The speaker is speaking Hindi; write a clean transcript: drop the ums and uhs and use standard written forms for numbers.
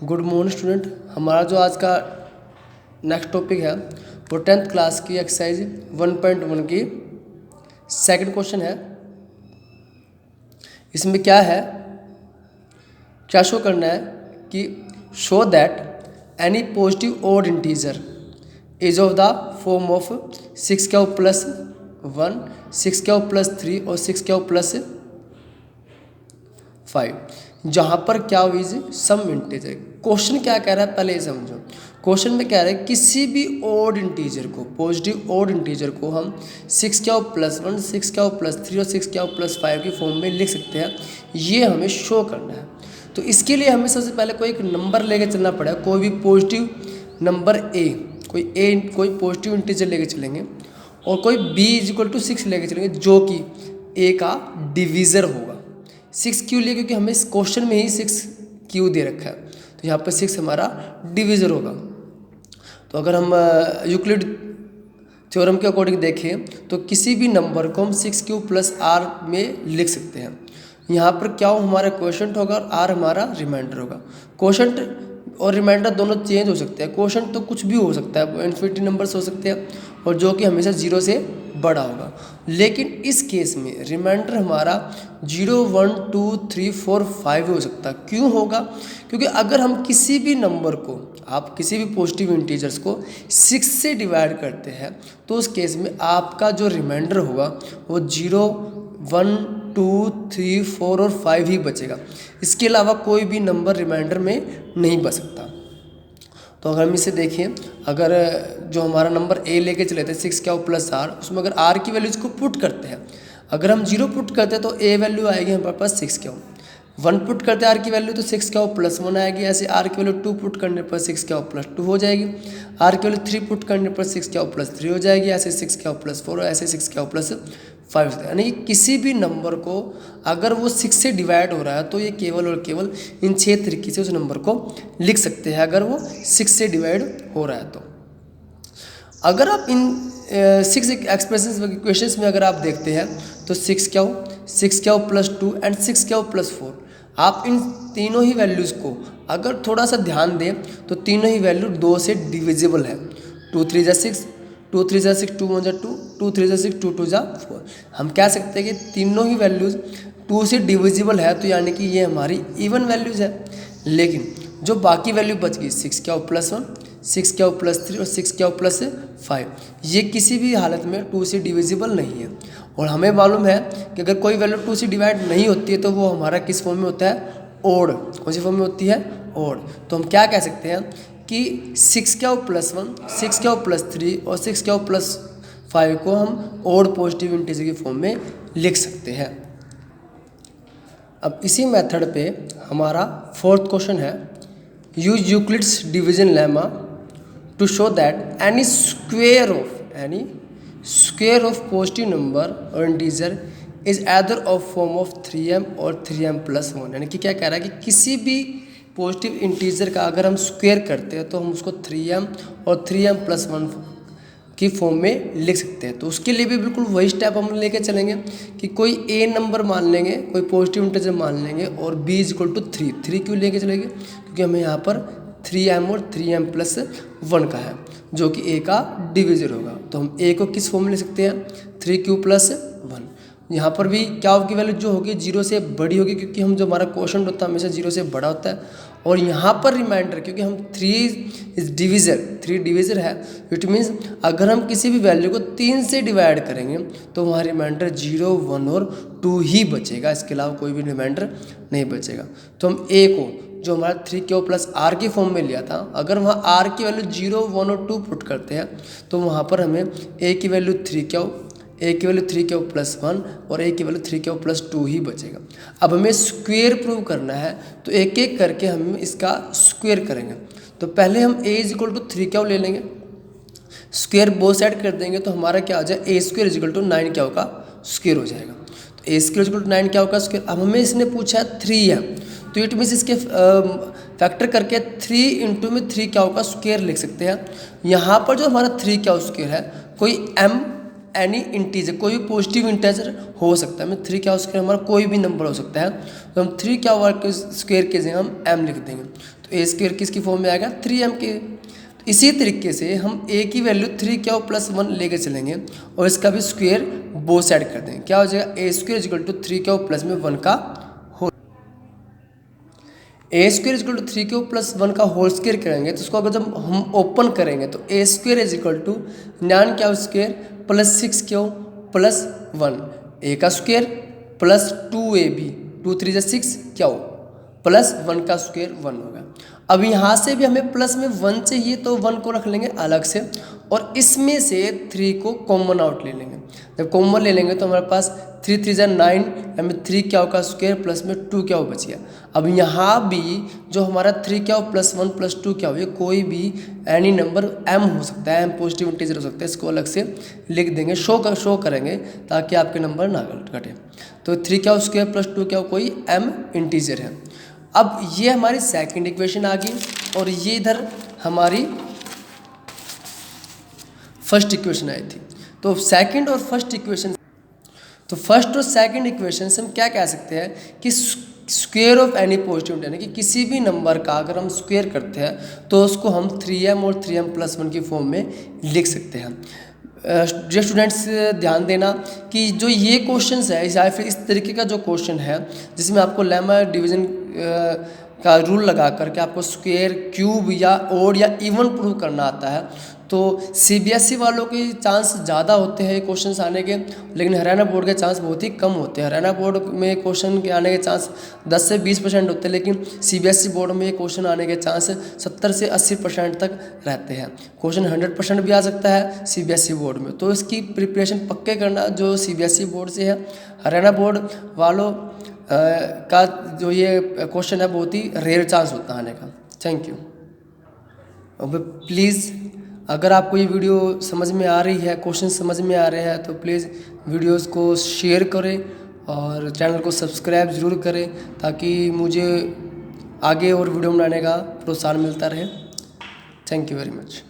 Good morning student. हमारा जो आज का नेक्स्ट टॉपिक है वो 10th क्लास की एक्सरसाइज 1.1 की सेकंड क्वेश्चन है। इसमें क्या है, क्या शो करना है कि show that any positive odd integer is of the form of 6 cube plus 1, 6 cube plus 3 और 6 क्यूब प्लस 5, जहाँ पर क्या इज सम इंटीजर। क्वेश्चन क्या कह रहा है पहले ये समझो। क्वेश्चन में कह रहा है किसी भी ऑड इंटीजर को, पॉजिटिव ऑड इंटीजर को हम 6 क्यूब प्लस 1, 6 क्यूब प्लस 3 और 6 क्यूब प्लस 5 की फॉर्म में लिख सकते हैं। ये हमें शो करना है। तो इसके लिए हमें सबसे पहले कोई एक नंबर लेके चलना पड़ेगा। कोई भी पॉजिटिव नंबर कोई पॉजिटिव इंटीजर लेके चलेंगे और कोई b = 6 लेके चलेंगे जो कि a का डिविज़र होगा। 6 क्यों लिए? क्योंकि हमें इस क्वेश्चन में ही 6 क्यू दे रखा है, तो यहाँ पर 6 हमारा डिविज़र होगा। तो अगर हम यूक्लिड थ्योरम के अकॉर्डिंग देखें तो किसी भी नंबर को हम 6 क्यू प्लस r में लिख सकते हैं। यहाँ पर क्या हो, हमारा क्वोशंट होगा और r हमारा रिमाइंडर होगा। क्वोशंट और रिमाइंडर दोनों चेंज हो सकते हैं। क्वोशंट तो कुछ भी हो सकता है, इन्फिनिटी नंबर्स हो सकते हैं और जो कि हमेशा 0 से बड़ा होगा। लेकिन इस केस में रिमाइंडर हमारा 0, 1, 2, 3, 4, 5 हो सकता है। क्यों होगा? क्योंकि अगर हम किसी भी नंबर को, आप किसी भी पॉजिटिव इंटीजर्स को 6 से डिवाइड करते हैं तो उस केस में आपका जो रिमाइंडर होगा वो 0, 1, 2, 3, 4 और 5 ही बचेगा। इसके अलावा कोई भी नंबर रिमाइंडर में नहीं बच सकता। तो अगर हम इसे देखें, अगर जो हमारा नंबर a लेके चले थे 6 क्यूब प्लस r, उसमें अगर r की वैल्यूज को पुट करते हैं, अगर हम 0 पुट करते हैं तो a वैल्यू आएगी हमारे पास 6 क्यूब। 1 पुट करते हैं r की वैल्यू तो 6 क्यूब प्लस 1 आएगी। ऐसे r की वैल्यू 2 पुट करने पर 6 क्यूब प्लस 2 हो जाएगी। r की वैल्यू 3 पुट करने पर 6 क्यूब प्लस 3 हो जाएगी। ऐसे 6 क्यूब प्लस 4 ऐसे 6 क्यूब प्लस 5। यानी कि किसी भी नंबर को अगर वो 6 से डिवाइड हो रहा है तो ये केवल और केवल इन 6 तरीके से उस नंबर को लिख सकते हैं, अगर वो 6 से डिवाइड हो रहा है तो। अगर आप इन 6 एक्सप्रेशंस इक्वेशंस में अगर आप देखते हैं तो 6 cube plus 2 and 6 cube plus 4, आप इन तीनों ही वैल्यूज़ को अगर थोड़ा सा ध्यान दें तो तीनों ही वैल्यू 2 से डिविजिबल है। 2 3 जा 6, 2 3 जा 6, 2 1 जा 2, 2 3 जा 6, 2 2 जा 4। हम कह सकते हैं कि तीनों ही वैल्यूज़ 2 से डिविजिबल है, तो यानी कि ये हमारी इवन वैल्यूज़ है। लेकिन जो बाकी वैल्यू बच गई 6 क्यूब प्लस 1, 6 क्यूब प्लस 3 और 6 क्यूब प्लस 5, ये किसी भी हालत में 2 से डिविजिबल नहीं है। और हमें मालूम है कि अगर कोई वैल्यू 2 से डिवाइड नहीं होती है तो वो हमारा किस फॉर्म में होता है? ओड। कौन सी फॉर्म में होती है? ओड। तो हम क्या कह सकते हैं कि 6 क्यूब प्लस 1, 6 क्यूब प्लस 3 और 6 क्यूब प्लस 5 को हम ओड पॉजिटिव इंटीजर की फॉर्म में लिख सकते हैं। अब इसी मेथड पे हमारा 4th क्वेश्चन है, use Euclid's division lemma to show that any square of positive number और integer is either of form of 3m और 3m प्लस 1। यानी कि क्या कह रहा है कि किसी भी पॉजिटिव इंटीजर का अगर हम स्क्वायर करते हैं तो हम उसको 3m और 3m प्लस 1 की फॉर्म में लिख सकते हैं। तो उसके लिए भी बिल्कुल वही स्टेप हम लेके चलेंगे कि कोई a नंबर मान लेंगे, कोई पॉजिटिव इंटीजर मान लेंगे और b = 3। 3 क्यों लेके चलेंगे? क्योंकि हमें यहाँ पर 3m और 3m प्लस 1 का है जो कि a का डिविज़र होगा। तो हम a को किस फॉर्म में ले सकते हैं? 3q plus 1। यहाँ पर भी क्या की वैल्यू जो होगी 0 से बड़ी होगी, क्योंकि हम जो हमारा क्वोशंट होता है हमेशा 0 से बड़ा होता है। और यहाँ पर रिमाइंडर, क्योंकि हम 3 डिविज़र है, इट मीन्स अगर हम किसी भी वैल्यू को 3 से डिवाइड करेंगे तो वहाँ रिमाइंडर 0, 1 और 2 ही बचेगा। इसके अलावा कोई भी रिमाइंडर नहीं बचेगा। तो हम a को जो हमारा 3 क्यूब प्लस r की फॉर्म में लिया था, अगर वहाँ r की वैल्यू 0, 1 और 2 पुट करते हैं तो वहाँ पर हमें a की वैल्यू 3 क्यूब प्लस 1 और a की वैल्यू 3 क्यूब प्लस 2 ही बचेगा। अब हमें स्क्वायर प्रूव करना है तो एक एक करके हम इसका स्क्वायर करेंगे। तो पहले हम a = 3 क्यूब ले लेंगे, स्क्वायर बोथ साइड कर देंगे तो हमारा क्या हो जाए? a² = 9 क्यूब का स्क्वायर हो जाएगा। तो a² = 9 क्यूब का स्क्वायर। अब हमें इसने पूछा है 3 है, तो इट मीन्स इसके फैक्टर करके 3 × में 3 क्यूब का स्क्वायर लिख सकते हैं। यहाँ पर जो हमारा 3 क्यूब स्क्वायर है, कोई m एनी इंटीजर, कोई भी पॉजिटिव इंटीजर हो सकता है। में 3 क्या स्क्वायर हमारा कोई भी नंबर हो सकता है, तो हम 3 क्या वर्ग स्क्वायर के जगह हम m लिख देंगे, तो a स्क्वायर किसकी फॉर्म में आएगा 3m के। तो इसी तरीके से हम a की वैल्यू 3 क्या प्लस 1 लेके चलेंगे और इसका भी स्क्वायर बोथ साइड कर देंगे, क्या हो जाएगा a स्क्वायर इक्वल टू 3 क्या प्लस में 1 का a square is equal to 3 cube plus 1 का होल स्क्वायर करेंगे, तो उसको अगर जब हम ओपन करेंगे तो ए स्क्वायर इज इक्वल टू 9 क्या स्क्वायर प्लस 6 क्यों प्लस 1, ए का स्क्वायर प्लस 2ab, 2 3 जा 6 क्या हो प्लस 1 का स्क्वायर 1 होगा। अब यहाँ से भी हमें प्लस में 1 चाहिए तो 1 को रख लेंगे अलग से और इसमें से 3 को कॉमन आउट ले लेंगे। जब कॉमन ले लेंगे तो हमारे पास 3 3 जा 9 हमें 3 क्या का स्क्वायर प्लस में 2 क्या बच गया। अब यहाँ भी जो हमारा 3 क्या प्लस 1 प्लस 2 क्या हो, ये कोई भी एनी नंबर m हो सकता है, m पॉजिटिव इंटीजर हो सकता है, इसको अलग से लिख देंगे, शो करेंगे ताकि आपके नंबर ना घटे। तो 3 क्या स्क्वायर प्लस 2 क्या कोई m इंटीजर है। अब ये हमारी सेकंड इक्वेशन आ गई और ये इधर हमारी फर्स्ट इक्वेशन आई थी। तो सेकंड और फर्स्ट इक्वेशन, तो फर्स्ट और सेकंड इक्वेशन से हम क्या कह सकते हैं कि स्क्वायर ऑफ एनी पॉजिटिव, यानी कि किसी भी नंबर का अगर हम स्क्वायर करते हैं तो उसको हम 3m और 3m प्लस 1 की फॉर्म में लिख सकते हैं। जो स्टूडेंट्स ध्यान देना कि जो ये क्वेश्चंस है या फिर इस तरीके का जो क्वेश्चन है जिसमें आपको लेमा डिवीजन का रूल लगा करके आपको स्क्वायर क्यूब या ओड या इवन प्रूव करना आता है, तो सीबीएसई वालों के चांस ज़्यादा होते हैं क्वेश्चंस आने के, लेकिन हरियाणा बोर्ड के चांस बहुत ही कम होते हैं। हरियाणा बोर्ड में क्वेश्चन के आने के चांस 10 से 20% होते हैं, लेकिन सीबीएसई बोर्ड में क्वेश्चन आने के चांस 70 से 80% तक रहते हैं। क्वेश्चन 100% भी आ सकता है सीबीएसई बोर्ड में, तो इसकी प्रिपरेशन पक्के करना जो सीबीएसई बोर्ड से है। हरियाणा बोर्ड वालों का जो ये क्वेश्चन है बहुत ही रेयर चांस होता है आने का। Thank you. अब प्लीज़ अगर आपको ये वीडियो समझ में आ रही है, क्वेश्चन समझ में आ रहे हैं, तो प्लीज़ वीडियोस को शेयर करें और चैनल को सब्सक्राइब ज़रूर करें ताकि मुझे आगे और वीडियो बनाने का प्रोत्साहन मिलता रहे। Thank you very much.